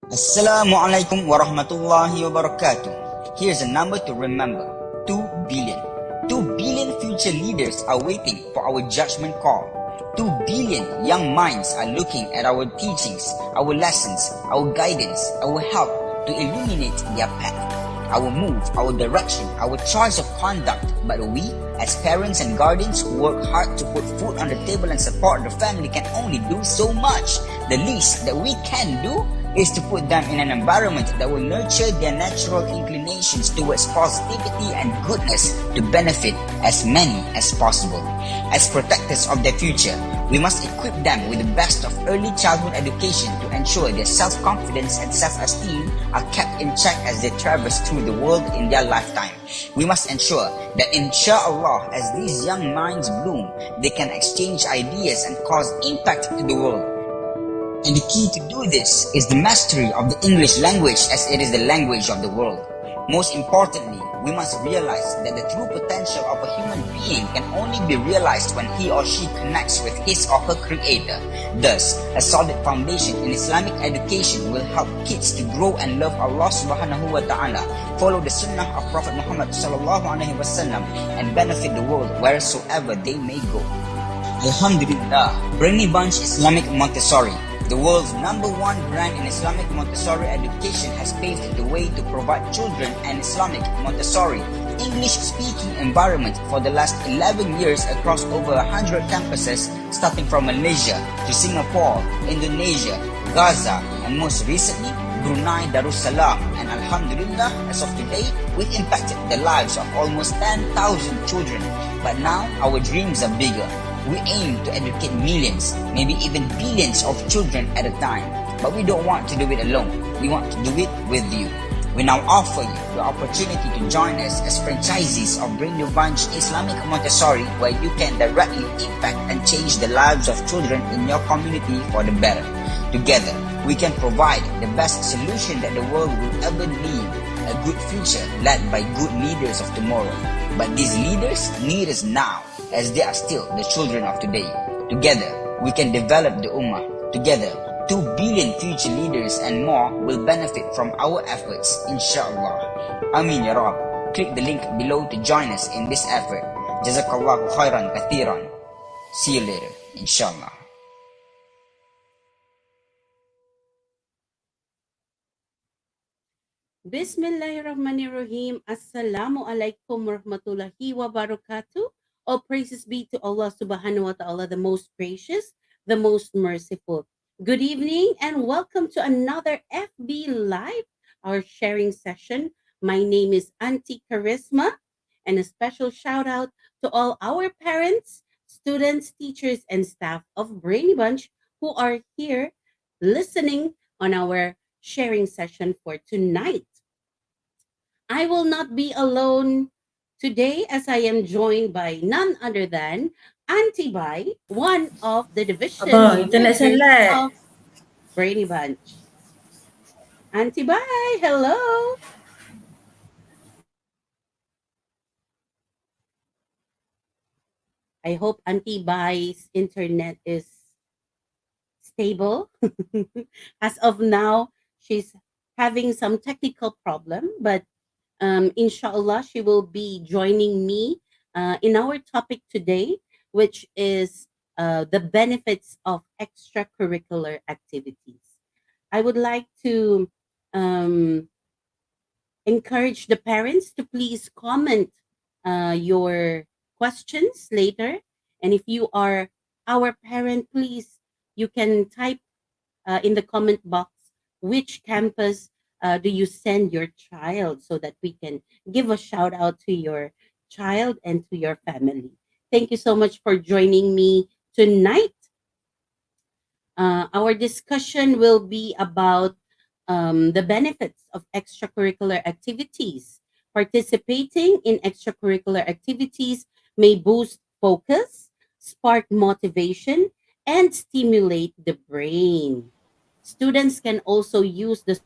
Assalamualaikum warahmatullahi wabarakatuh. Here's a number to remember. 2 billion. 2 billion future leaders are waiting for our judgment call. 2 billion young minds are looking at our teachings, our lessons, our guidance, our help to illuminate their path, our move, our direction, our choice of conduct. But we, as parents and guardians who work hard to put food on the table and support the family, can only do so much. The least that we can do is to put them in an environment that will nurture their natural inclinations towards positivity and goodness to benefit as many as possible. As protectors of their future, we must equip them with the best of early childhood education to ensure their self-confidence and self-esteem are kept in check as they traverse through the world in their lifetime. We must ensure that inshallah, as these young minds bloom, they can exchange ideas and cause impact to the world. And the key to do this is the mastery of the English language, as it is the language of the world. Most importantly, we must realize that the true potential of a human being can only be realized when he or she connects with his or her creator. Thus, a solid foundation in Islamic education will help kids to grow and love Allah subhanahu wa ta'ala, follow the sunnah of Prophet Muhammad sallallahu alaihi wasallam, and benefit the world wheresoever they may go. Alhamdulillah, Brainy Bunch Islamic Montessori, the world's #1 brand in Islamic Montessori education, has paved the way to provide children an Islamic Montessori English-speaking environment for the last 11 years across over 100 campuses, starting from Malaysia to Singapore, Indonesia, Gaza, and most recently, Brunei Darussalam. And Alhamdulillah, as of today, we've impacted the lives of almost 10,000 children. But now, our dreams are bigger. We aim to educate millions, maybe even billions of children at a time. But we don't want to do it alone. We want to do it with you. We now offer you the opportunity to join us as franchisees of Brainy Bunch Islamic Montessori, where you can directly impact and change the lives of children in your community for the better. Together, we can provide the best solution that the world will ever need, a good future led by good leaders of tomorrow. But these leaders need us now, as they are still the children of today. Together, we can develop the Ummah. Together, 2 billion future leaders and more will benefit from our efforts, inshallah. Amin ya Rab. Click the link below to join us in this effort. Jazakallahu khairan kathiran. See you later, inshallah. Bismillahirrahmanirrahim. Assalamu alaikum warahmatullahi wabarakatuh. All praises be to Allah subhanahu wa ta'ala, the most gracious, the most merciful. Good evening and welcome to another FB Live, our sharing session. My name is Auntie Charisma, and a special shout out to all our parents, students, teachers, and staff of Brainy Bunch who are here listening on our sharing session for tonight. I will not be alone today, as I am joined by none other than Auntie Bai, one of the division Abang, internet managers lag. of Brainy Bunch. Auntie Bai, hello. I hope Auntie Bai's internet is stable. As of now, she's having some technical problem, but inshallah, she will be joining me in our topic today, which is the benefits of extracurricular activities. I would like to um, encourage the parents to please comment your questions later. And if you are our parent, please, you can type in the comment box which campus do you send your child so that we can give a shout out to your child and to your family. Thank you so much for joining me tonight. Our discussion will be about the benefits of extracurricular activities. Participating in extracurricular activities may boost focus, spark motivation, and stimulate the brain. Students can also use the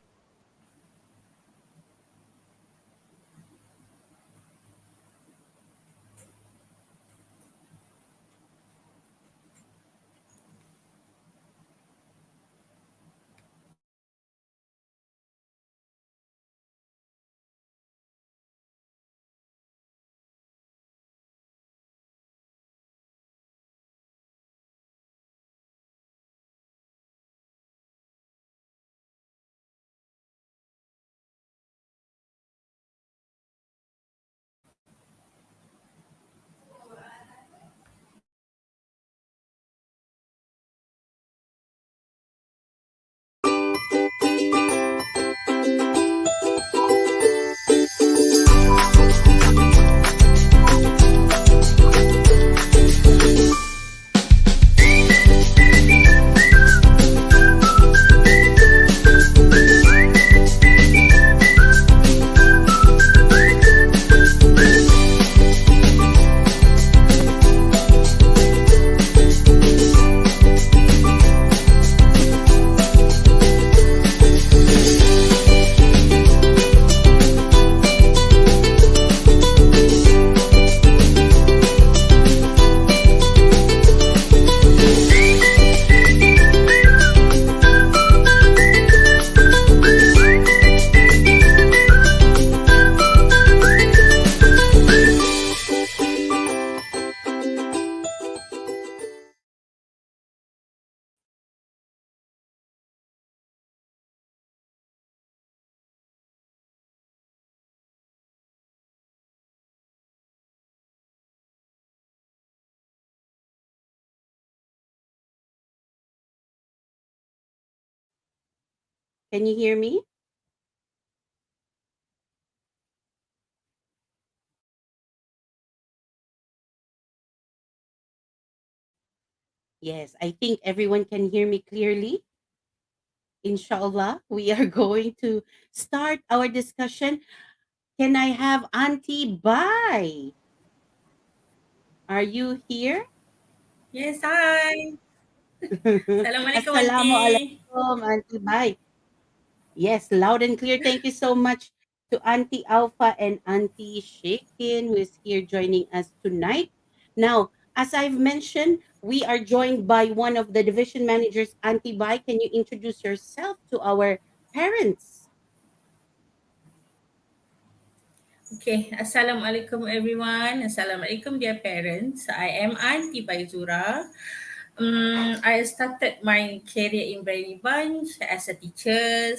Can you hear me? Yes, I think everyone can hear me clearly. Inshallah, we are going to start our discussion. Can I have Auntie Bai? Are you here? Yes, hi. Assalamualaikum, Auntie. Assalamualaikum, Auntie Bai. Yes, loud and clear. Thank you so much to Auntie Alpha and Auntie Shakin, who is here joining us tonight. Now, as I've mentioned, we are joined by one of the division managers, Auntie Bai. Can you introduce yourself to our parents? Okay, Assalamualaikum, everyone. Assalamualaikum, dear parents. I am Auntie Baizura. I started my career in Brainy Bunch as a teacher,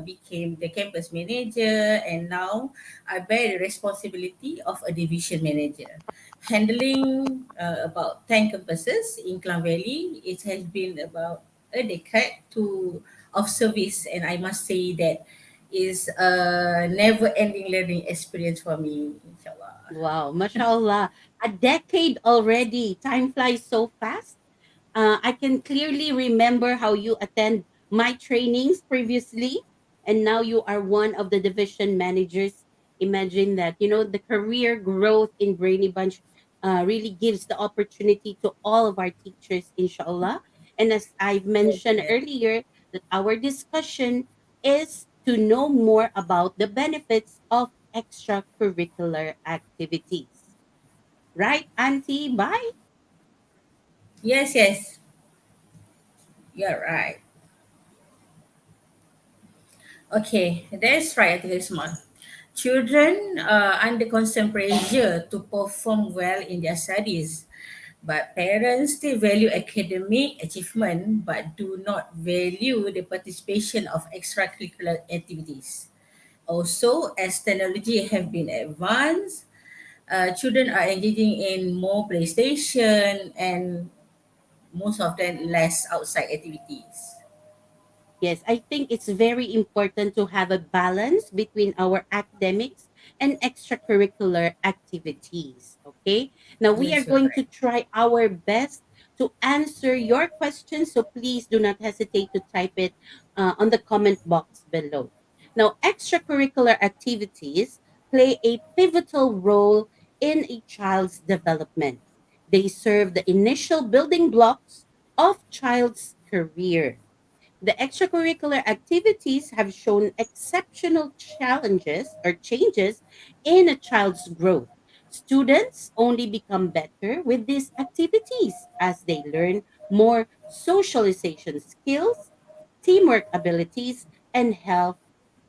became the campus manager, and now I bear the responsibility of a division manager. Handling about 10 campuses in Klang Valley, it has been about a decade of service, and I must say that is a never-ending learning experience for me, inshallah. Wow, mashallah. A decade already. Time flies so fast. I can clearly remember how you attend my trainings previously, and now you are one of the division managers. Imagine that. You know, the career growth in Brainy Bunch really gives the opportunity to all of our teachers, inshallah. And as I've mentioned Yes. earlier, that our discussion is to know more about the benefits of extracurricular activities. Right, Auntie? Bye. Yes, yes, you're right. Okay, that's right, Risma. Children are under constant pressure to perform well in their studies, but parents still value academic achievement but do not value the participation of extracurricular activities. Also, as technology have been advanced, children are engaging in more PlayStation and most of them less outside activities. Yes, I think it's very important to have a balance between our academics and extracurricular activities. Okay. Now we are Yes, you're going right. to try our best to answer your questions. So please do not hesitate to type it on the comment box below. Now, extracurricular activities play a pivotal role in a child's development. They serve the initial building blocks of child's career. The extracurricular activities have shown exceptional challenges or changes in a child's growth. Students only become better with these activities as they learn more socialization skills, teamwork abilities, and health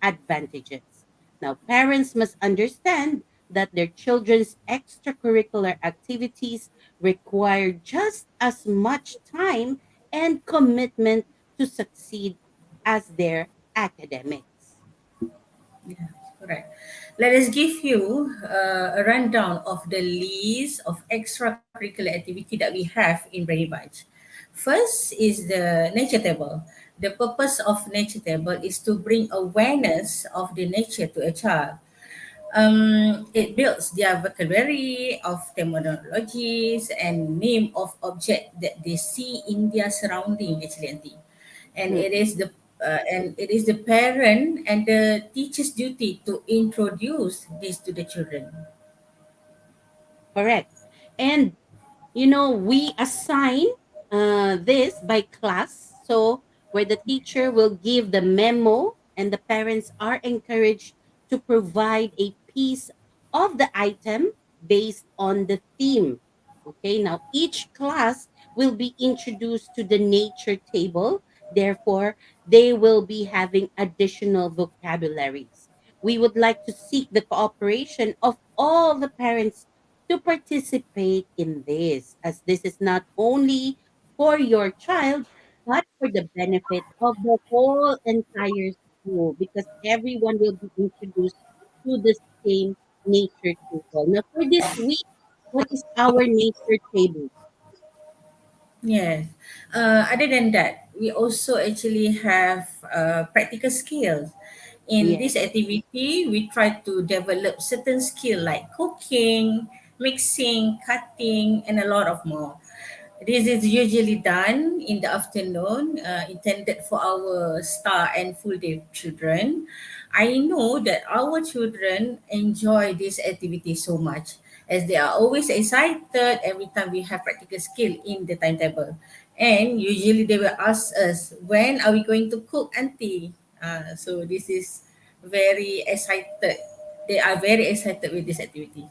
advantages. Now, parents must understand that their children's extracurricular activities require just as much time and commitment to succeed as their academics. Yeah, correct. Let us give you a rundown of the list of extracurricular activity that we have in Brainy Bunch. First is the nature table. The purpose of nature table is to bring awareness of the nature to a child. It builds their vocabulary of terminologies and name of object that they see in their surrounding actually, Auntie. And Mm, it is the parent and the teacher's duty to introduce this to the children. correct. And we assign this by class. So, where the teacher will give the memo and the parents are encouraged to provide a piece of the item based on the theme. Okay, now each class will be introduced to the nature table. Therefore, they will be having additional vocabularies. We would like to seek the cooperation of all the parents to participate in this, as this is not only for your child, but for the benefit of the whole entire school, because everyone will be introduced to the same nature table. Now, for this week, what is our nature table? Yes. Other than that, we also actually have practical skills. In Yes. this activity, we try to develop certain skill like cooking, mixing, cutting, and a lot of more. This is usually done in the afternoon, intended for our star and full day children. I know that our children enjoy this activity so much as they are always excited every time we have practical skill in the timetable. And usually they will ask us, when are we going to cook, Auntie? So this is very excited. They are very excited with this activity.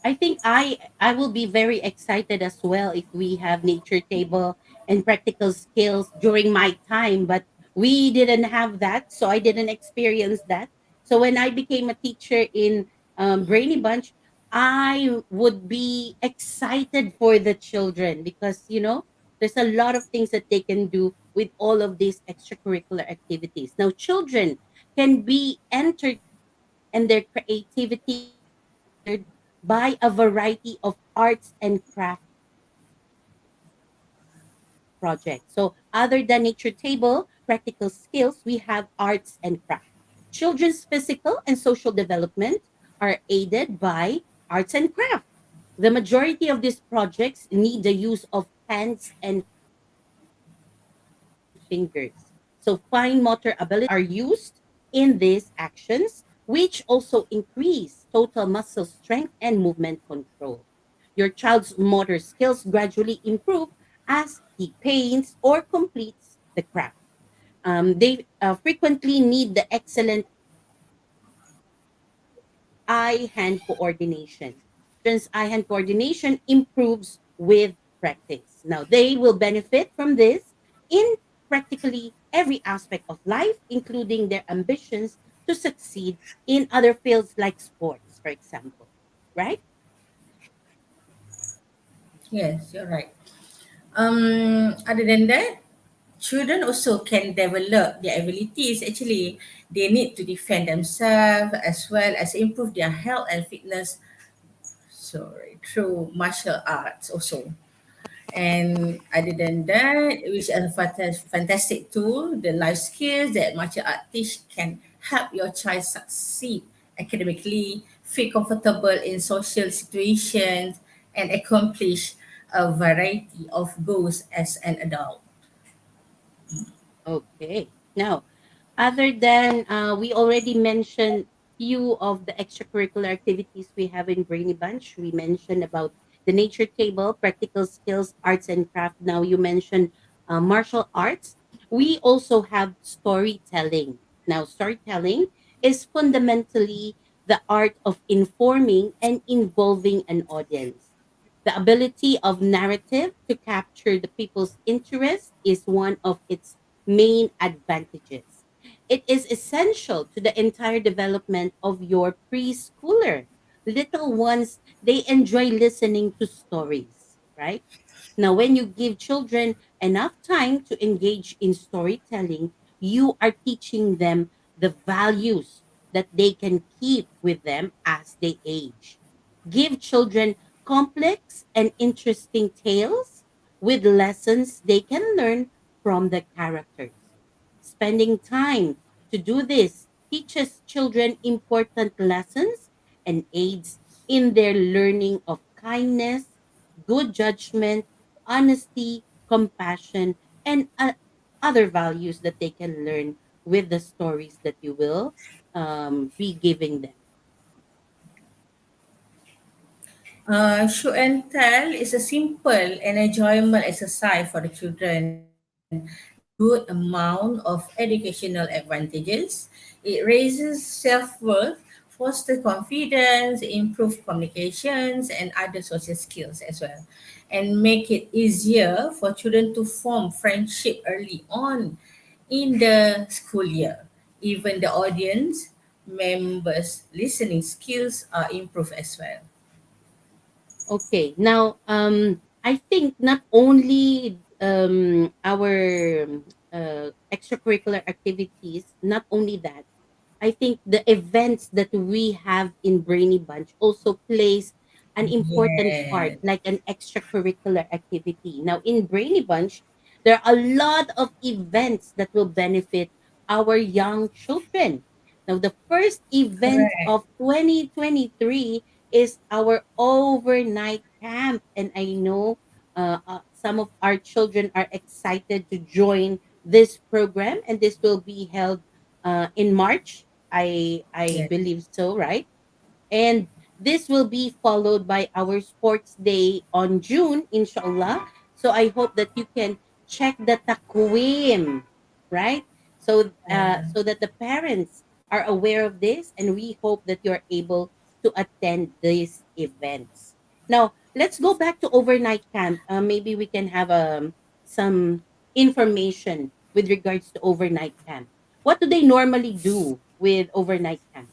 I think I will be very excited as well if we have nature table and practical skills during my time, but we didn't have that, so I didn't experience that. So when I became a teacher in Brainy Bunch, I would be excited for the children because there's a lot of things that they can do with all of these extracurricular activities. Now, children can be entertained and their creativity can be nurtured by a variety of arts and craft projects. So, other than nature table, practical skills, we have arts and craft. Children's physical and social development are aided by arts and craft. The majority of these projects need the use of hands and fingers. So fine motor abilities are used in these actions, which also increase total muscle strength and movement control. Your child's motor skills gradually improve as he paints or completes the craft. They frequently need the excellent eye-hand coordination. Children's eye-hand coordination improves with practice. Now, they will benefit from this in practically every aspect of life, including their ambitions to succeed in other fields like sports, for example. Right? Yes, you're right. Other than that, children also can develop their abilities. Actually, they need to defend themselves as well as improve their health and fitness. Sorry, through martial arts also. And other than that, which is a fantastic tool, the life skills that martial art teach can help your child succeed academically, feel comfortable in social situations, and accomplish a variety of goals as an adult. Okay. Now, other than we already mentioned few of the extracurricular activities we have in Brainy Bunch. We mentioned about the nature table, practical skills, arts and craft. Now you mentioned martial arts. We also have storytelling. Now, storytelling is fundamentally the art of informing and involving an audience. The ability of narrative to capture the people's interest is one of its main advantages. It is essential to the entire development of your preschooler. Little ones, they enjoy listening to stories, right? Now, when you give children enough time to engage in storytelling, you are teaching them the values that they can keep with them as they age. Give children complex and interesting tales with lessons they can learn from the characters. Spending time to do this teaches children important lessons and aids in their learning of kindness, good judgment, honesty, compassion, and other values that they can learn with the stories that you will be giving them. Show and tell is a simple and enjoyable exercise for the children that has a good amount of educational advantages. It raises self-worth, foster confidence, improve communications and other social skills as well, and make it easier for children to form friendship early on in the school year. Even the audience members' listening skills are improved as well. Okay. Now, I think not only our extracurricular activities, not only that, I think the events that we have in Brainy Bunch also plays an important part, Yes. like an extracurricular activity. Now, in Brainy Bunch, There are a lot of events that will benefit our young children. Now, the first event Correct. of 2023 is our overnight camp. And I know some of our children are excited to join this program, and this will be held in March. I Yes. believe so, right? And this will be followed by our sports day on June, inshallah. So I hope that you can check the takwim, right? So that the parents are aware of this, and we hope that you're able to attend these events. Now, let's go back to overnight camp. Maybe we can have some information with regards to overnight camp. What do they normally do with overnight camp?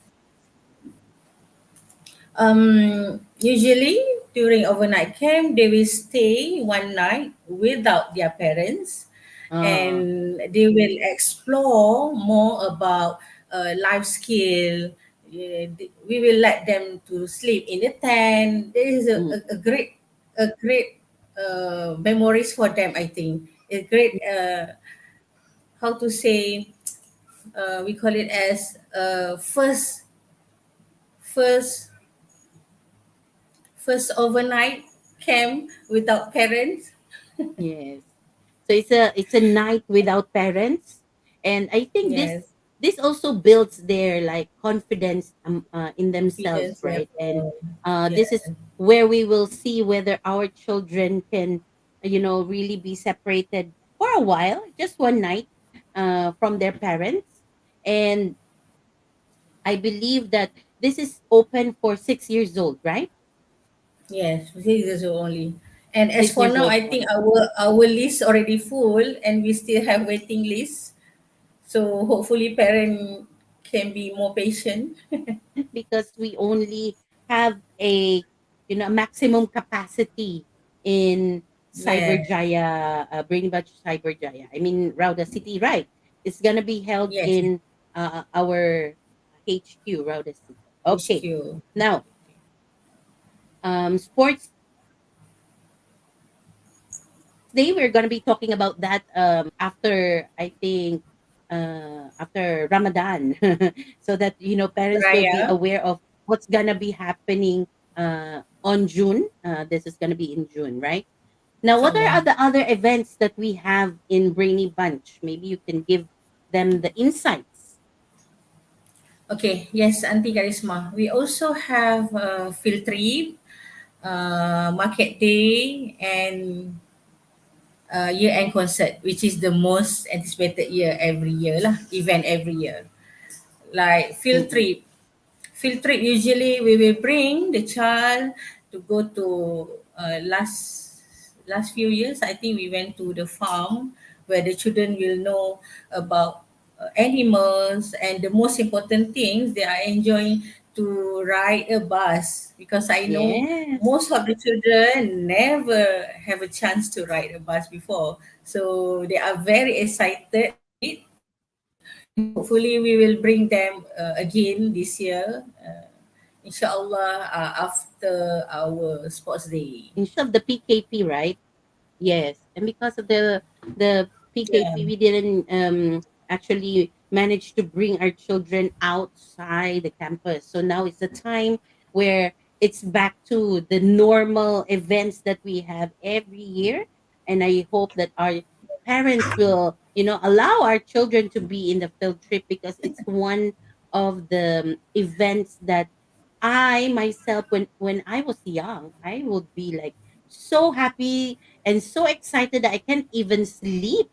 Usually during overnight camp, they will stay one night without their parents, Uh, and they will explore more about life skill. Yeah, we will let them to sleep in the tent. There is mm, a great memories for them. I think a great how to say, we call it as first first overnight camp without parents. yes. So it's a night without parents, and I think this Yes, this also builds their like confidence in themselves, confidence right? And level. this Yes, is where we will see whether our children can, really be separated for a while, just one night, from their parents. And I believe that this is open for 6 years old, right? yes, 6 years old only. And as Six for years now, old I think only. our list already full, and we still have waiting list. So hopefully, parent can be more patient. Because we only have a maximum capacity in Yes, Cyberjaya, Brainy Bunch Cyberjaya. I mean, Rauda City, right? It's gonna be held yes, in our HQ, Rauda City. Okay, HQ. now sports day. We're gonna be talking about that after, I think, after Ramadan, so that parents will be Raya. aware of what's gonna be happening on June. This is gonna be in June, right? Now, what Inshallah. are the other events that we have in Brainy Bunch? Maybe you can give them the insights. Okay, yes, Auntie Karisma. We also have field trip, market day, and year-end concert, which is the most anticipated year every year lah, event every year. Like field Mm-mm. trip. Field trip usually we will bring the child to go to last few years. I think we went to the farm where the children will know about animals, and the most important things they are enjoying to ride a bus, because I know Yes. most of the children never have a chance to ride a bus before, so they are very excited of it. And hopefully we will bring them again this year, inshallah, after our sports day. Instead of the PKP, right? Yes, and because of the Yeah. PKP, we didn't actually manage to bring our children outside the campus. So now it's the time where it's back to the normal events that we have every year, and I hope that our parents will, allow our children to be in the field trip, because it's one of the events that I myself, when I was young, I would be like so happy and so excited that I can't even sleep.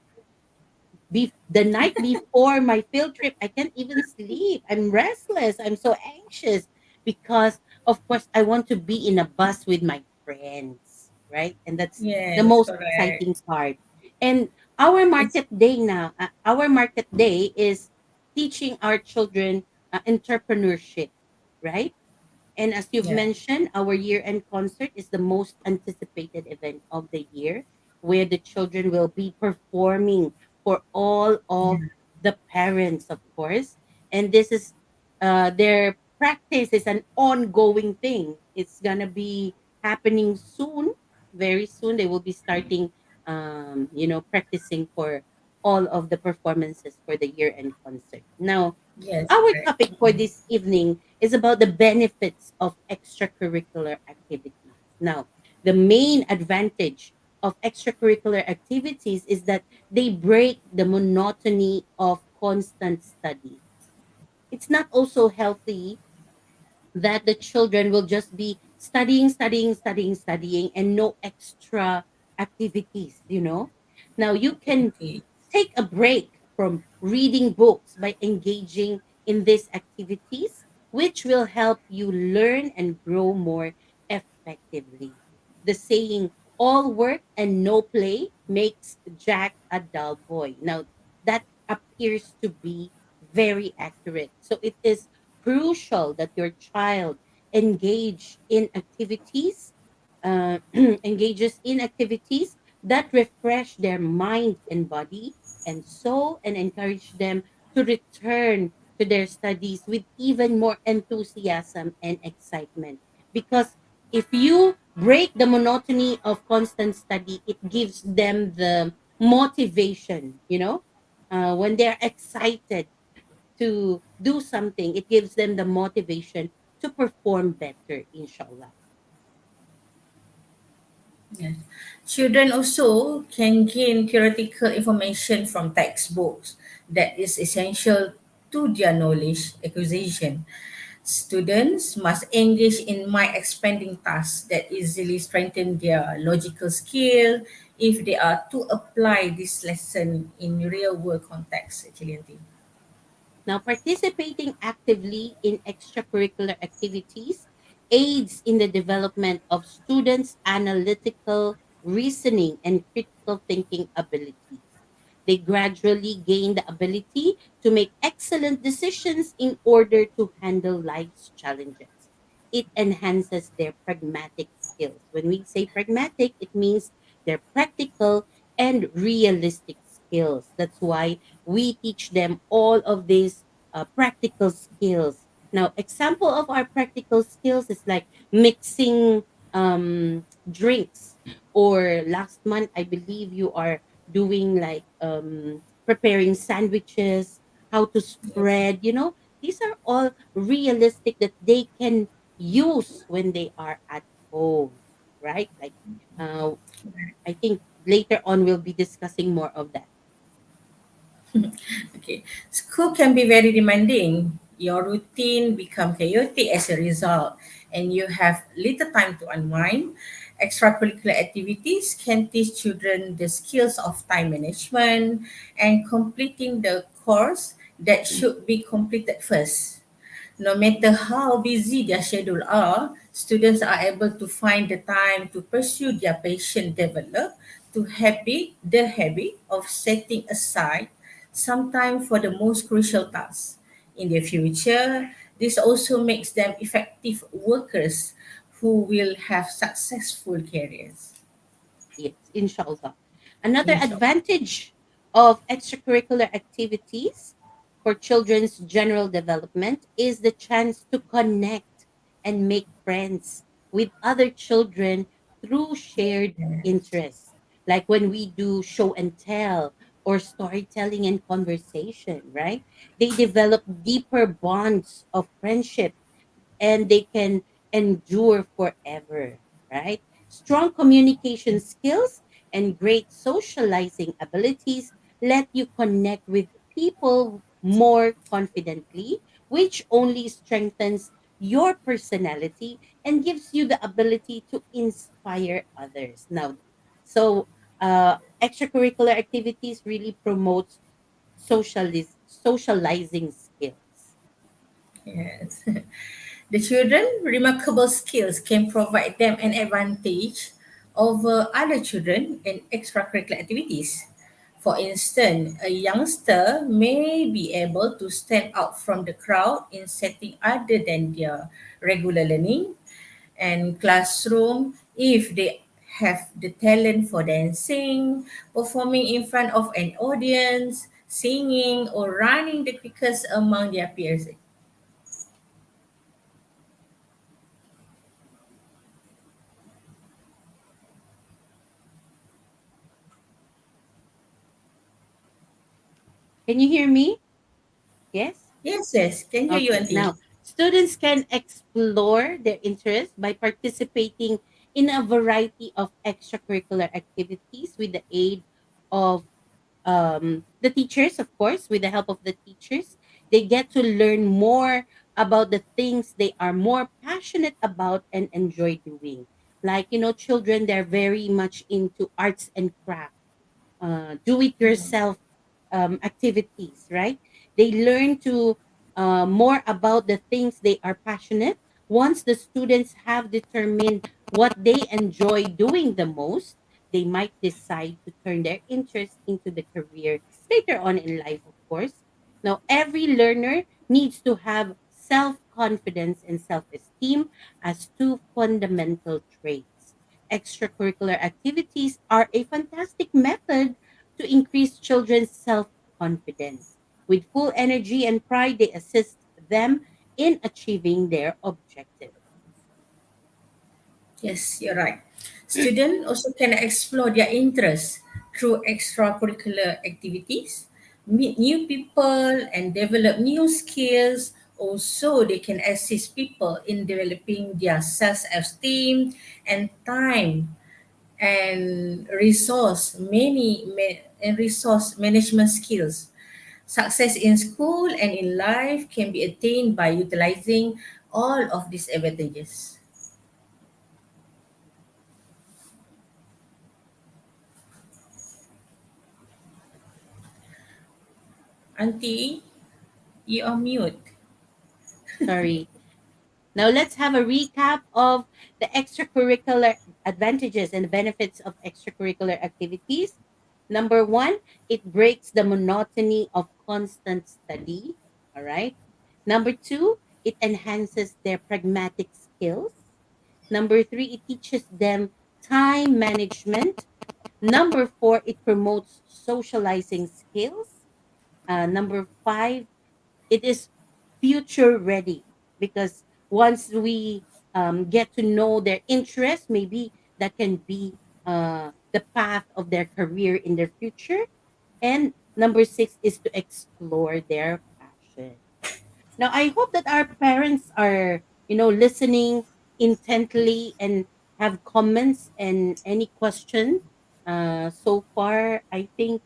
The night before my field trip, I can't even sleep. I'm restless. I'm so anxious because, of course, I want to be in a bus with my friends, right? And that's the Yes, most correct. exciting part. And our It's market day now, our market day is teaching our children entrepreneurship, right? And as you've yeah, mentioned, our year end concert is the most anticipated event of the year, where the children will be performing for all of the parents, of course. And this is their practice is an ongoing thing. It's going to be happening soon, very soon. They will be starting. practicing for all of the performances for the year end concert. Now, Yes, our correct. topic for this evening is about the benefits of extracurricular activities. Now, the main advantage of extracurricular activities is that they break the monotony of constant study. It's not also healthy that the children will just be studying, studying, studying, studying, and no extra activities. Now, you can Okay. take a break from reading books by engaging in these activities, which will help you learn and grow more effectively. The saying, all work and no play makes Jack a dull boy. Now, that appears to be very accurate. So, it is crucial that your child engage in activities engages in activities that refresh their mind and body and soul, and encourage them to return to their studies with even more enthusiasm and excitement. Because if you break the monotony of constant study, it gives them the motivation. When they're excited to do something, it gives them the motivation to perform better, inshallah. Yes. Children also can gain theoretical information from textbooks that is essential to their knowledge acquisition. Students must engage in mind expanding tasks that easily strengthen their logical skill if they are to apply this lesson in real world context, actually. Auntie. Now, participating actively in extracurricular activities aids in the development of students' analytical reasoning and critical thinking abilities. They gradually gain the ability to make excellent decisions in order to handle life's challenges. It enhances their pragmatic skills. When we say pragmatic, it means their practical and realistic skills. That's why we teach them all of these practical skills. Now, example of our practical skills is like mixing drinks. Or last month, I believe you are doing like preparing sandwiches, how to Yes. spread. These are all realistic that they can use when they are at home, right? Like, uh, I think later on we'll be discussing more of that. Okay. School can be very demanding. Your routine become chaotic as a result, and you have little time to unwind. Extracurricular activities can teach children the skills of time management and completing the course that should be completed first. No matter how busy their schedule are, students are able to find the time to pursue their passion develop to the habit of setting aside some time for the most crucial tasks. In the future, this also makes them effective workers who will have successful careers. Yes, inshallah. Another Inshallah. advantage of extracurricular activities for children's general development is the chance to connect and make friends with other children through shared interests. Like when we do show and tell or storytelling and conversation, right? They develop deeper bonds of friendship and they can endure forever, right? Strong communication skills and great socializing abilities let you connect with people more confidently, which only strengthens your personality and gives you the ability to inspire others. Now, extracurricular activities really promotes socializing skills. Yes. The children remarkable skills can provide them an advantage over other children in extracurricular activities. For instance, a youngster may be able to stand out from the crowd in setting other than their regular learning and classroom if they have the talent for dancing, performing in front of an audience, singing, or running the quickest among their peers. Can you hear me? Yes? Yes, yes. Can hear you, Okay. Auntie. Now, students can explore their interests by participating in a variety of extracurricular activities with the aid of the teachers, of course, with the help of the teachers. They get to learn more about the things they are more passionate about and enjoy doing. Like, children, they're very much into arts and crafts, do it yourself activities, right? They learn to more about the things they are passionate. Once the students have determined what they enjoy doing the most, they might decide to turn their interest into the career later on in life, of course. Now, every learner needs to have self confidence and self esteem as two fundamental traits. Extracurricular activities are a fantastic method to increase children's self confidence. With full energy and pride, they assist them in achieving their objectives. Yes, you're right. Students also can explore their interests through extracurricular activities, meet new people, and develop new skills. Also, they can assist people in developing their self-esteem and time and resource management skills. Success in school and in life can be attained by utilizing all of these advantages. Auntie, you are mute. Sorry. Now let's have a recap of the extracurricular advantages and benefits of extracurricular activities. Number one, it breaks the monotony of constant study. All right. Number two, it enhances their pragmatic skills. Number three, it teaches them time management. Number four, it promotes socializing skills. Number five, it is future ready because once we get to know their interests, maybe that can be the path of their career in their future. And number six is to explore their passion. Now, I hope that our parents are, listening intently and have comments and any question. So far, I think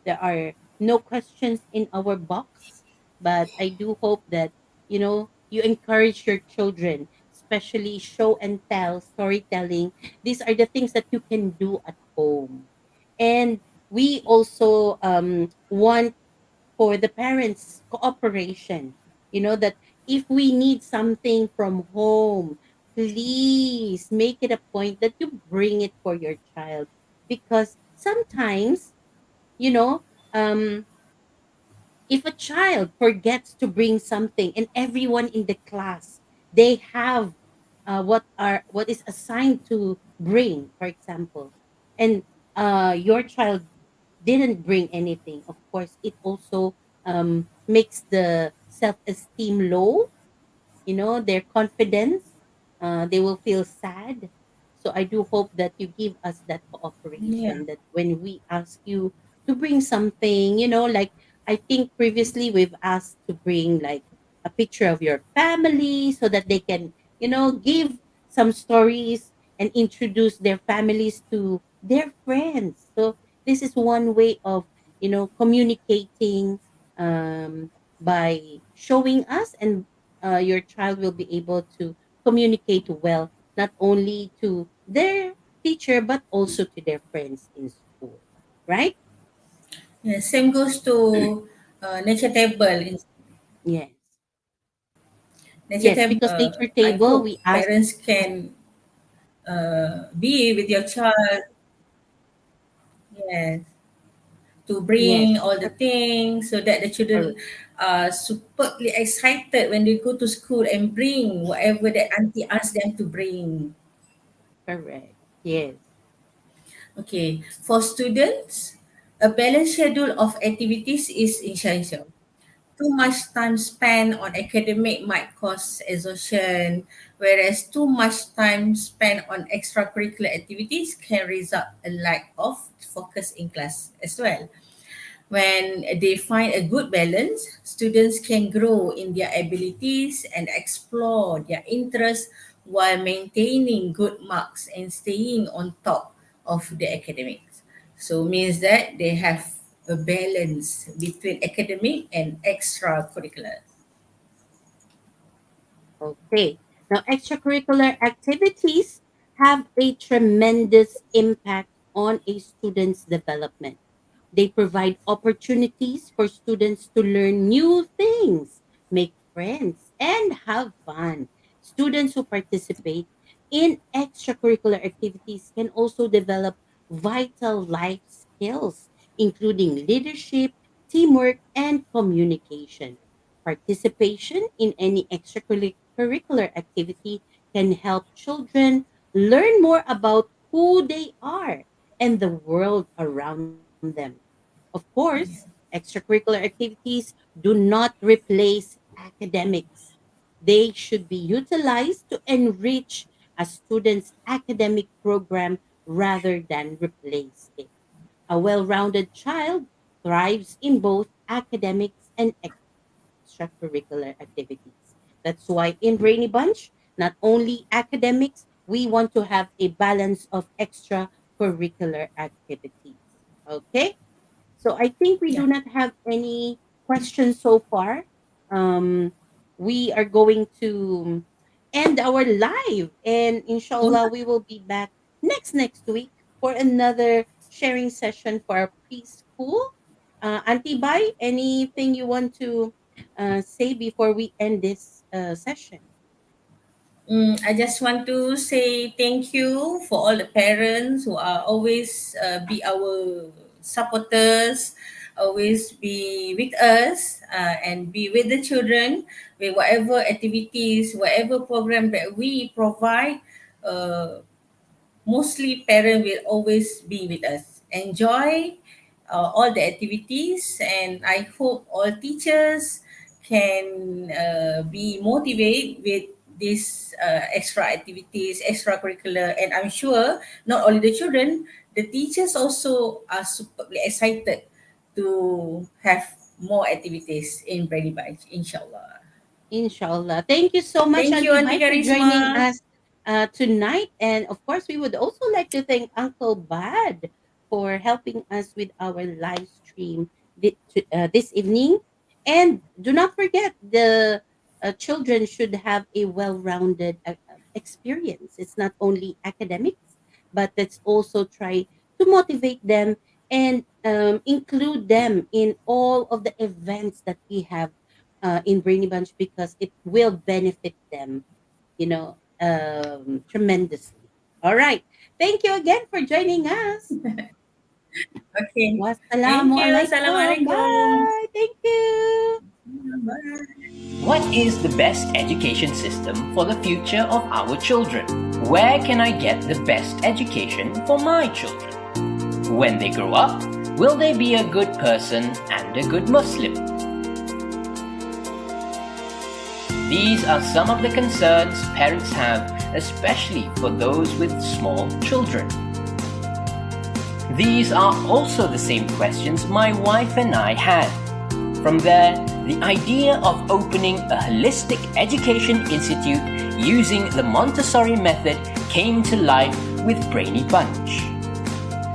there are no questions in our box, but I do hope that, you encourage your children, especially show and tell, storytelling. These are the things that you can do at home. And we also want for the parents cooperation, that if we need something from home, please make it a point that you bring it for your child, because sometimes, you know um if a child forgets to bring something and everyone in the class, they have what is assigned to bring, for example, and your child didn't bring anything, of course it also makes the self-esteem low, their confidence. They will feel sad. So I do hope that you give us that Yeah. cooperation, that when we ask you to bring something, like I think previously we've asked to bring like a picture of your family so that they can, give some stories and introduce their families to their friends. So this is one way of, communicating by showing us, and your child will be able to communicate well, not only to their teacher but also to their friends in school, right? Yeah, same goes to nature table. Yes. Nature Yes, table. because nature I table hope we ask. parents can be with your child. Yes, to bring Yes, all the things so that the children correct, are superbly excited when they go to school and bring whatever that auntie asked them to bring. correct. Yes. Okay, for students, a balanced schedule of activities is essential. Too much time spent on academic might cause exhaustion, whereas too much time spent on extracurricular activities can result a lack of focus in class as well. When they find a good balance, students can grow in their abilities and explore their interests while maintaining good marks and staying on top of the academics. So means that they have a balance between academic and extracurricular. Okay. Now, extracurricular activities have a tremendous impact on a student's development. They provide opportunities for students to learn new things, make friends, and have fun. Students who participate in extracurricular activities can also develop vital life skills, including leadership, teamwork, and communication. Participation in any extracurricular activity can help children learn more about who they are and the world around them. Of course, extracurricular activities do not replace academics. They should be utilized to enrich a student's academic program rather than replace it. A well rounded child thrives in both academics and extracurricular activities. That's why in Brainy Bunch, not only academics, we want to have a balance of extracurricular activities. Okay? So I think we Yeah. do not have any questions so far. Um, we are going to end our live, and inshallah, we will be back next week for another sharing session for our preschool. Auntie Bai, anything you want to say before we end this session? I just want to say thank you for all the parents who are always be our supporters, always be with us and be with the children with whatever activities, whatever program that we provide. Uh, Mostly parent will always be with us. Enjoy all the activities, and I hope all teachers can be motivated with these extra activities, extracurricular, and I'm sure not only the children, the teachers also are superbly excited to have more activities in Brady Bunch, inshallah. Inshallah. Thank you so much, Thank you, Auntie Auntie Bai, for joining Karisma. us tonight. And of course, we would also like to thank Uncle Bad for helping us with our live stream this evening. And do not forget, the children should have a well rounded experience. It's not only academics, but let's also try to motivate them and include them in all of the events that we have in Brainy Bunch because it will benefit them, tremendously. All right. Thank you again for joining us. Okay. Thank you. Wassalamualaikum. Assalamualaikum. Bye. Thank you. Bye. What is the best education system for the future of our children? Where can I get the best education for my children? When they grow up, will they be a good person and a good Muslim? These are some of the concerns parents have, especially for those with small children. These are also the same questions my wife and I had. From there, the idea of opening a holistic education institute using the Montessori method came to life with Brainy Bunch.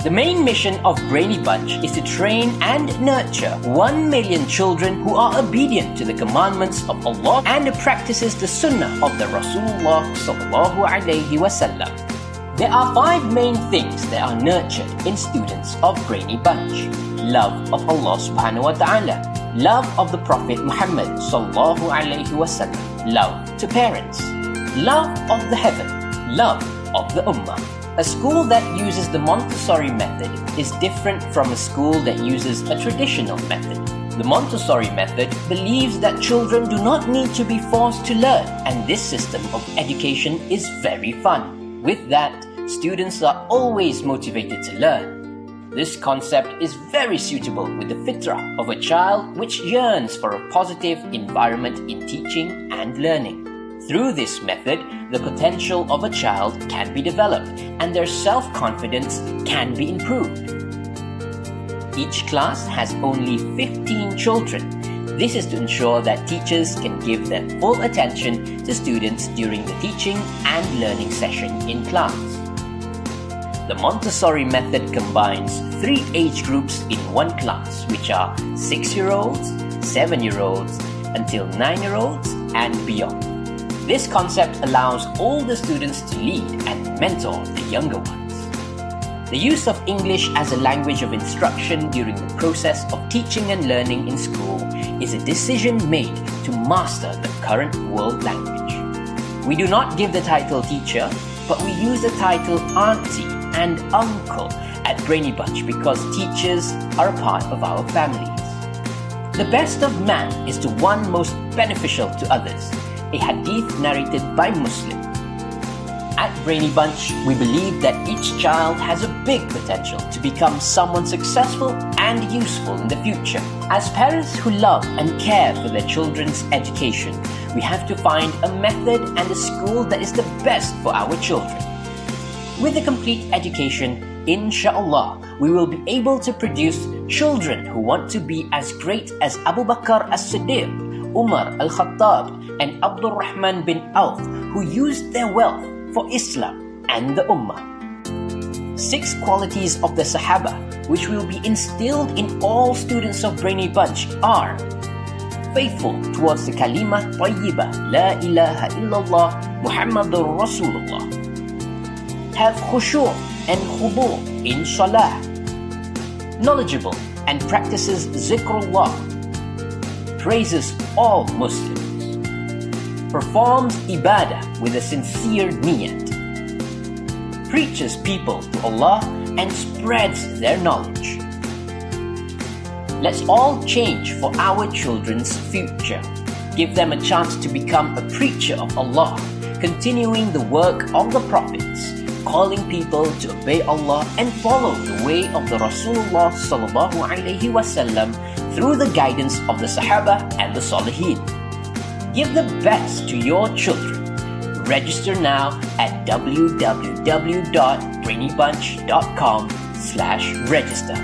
The main mission of Brainy Bunch is to train and nurture 1 million children who are obedient to the commandments of Allah and practices the sunnah of the Rasulullah sallallahu alaihi wasallam. There are 5 main things that are nurtured in students of Brainy Bunch. Love of Allah subhanahu wa ta'ala, love of the Prophet Muhammad sallallahu alaihi wasallam, love to parents, love of the heaven, love of the ummah. A school that uses the Montessori method is different from a school that uses a traditional method. The Montessori method believes that children do not need to be forced to learn, and this system of education is very fun. With that, students are always motivated to learn. This concept is very suitable with the fitrah of a child which yearns for a positive environment in teaching and learning. Through this method, the potential of a child can be developed and their self-confidence can be improved. Each class has only 15 children. This is to ensure that teachers can give their full attention to students during the teaching and learning session in class. The Montessori method combines 3 age groups in one class, which are 6-year-olds, 7-year-olds, until 9-year-olds and beyond. This concept allows all the students to lead and mentor the younger ones. The use of English as a language of instruction during the process of teaching and learning in school is a decision made to master the current world language. We do not give the title teacher, but we use the title auntie and uncle at Brainy Bunch because teachers are a part of our families. The best of man is the one most beneficial to others, a hadith narrated by Muslim. At Brainy Bunch, we believe that each child has a big potential to become someone successful and useful in the future. As parents who love and care for their children's education, we have to find a method and a school that is the best for our children. With a complete education, inshallah, we will be able to produce children who want to be as great as Abu Bakr as-Siddiq, Umar al-Khattab, and Abdul Rahman bin Auf, who used their wealth for Islam and the Ummah. 6 qualities of the Sahaba, which will be instilled in all students of Brainy Bunch, are faithful towards the Kalima Tayyibah, La ilaha illallah, Muhammadur Rasulullah. Have khushu' and khudu' in salah. Knowledgeable and practices zikrullah. Praises all Muslims. Performs ibadah with a sincere niyat. Preaches people to Allah and spreads their knowledge. Let's all change for our children's future. Give them a chance to become a preacher of Allah, continuing the work of the prophets, calling people to obey Allah and follow the way of the Rasulullah sallallahu alaihi wasallam through the guidance of the Sahaba and the Salihin. Give the best to your children. Register now at www.brainybunch.com/register.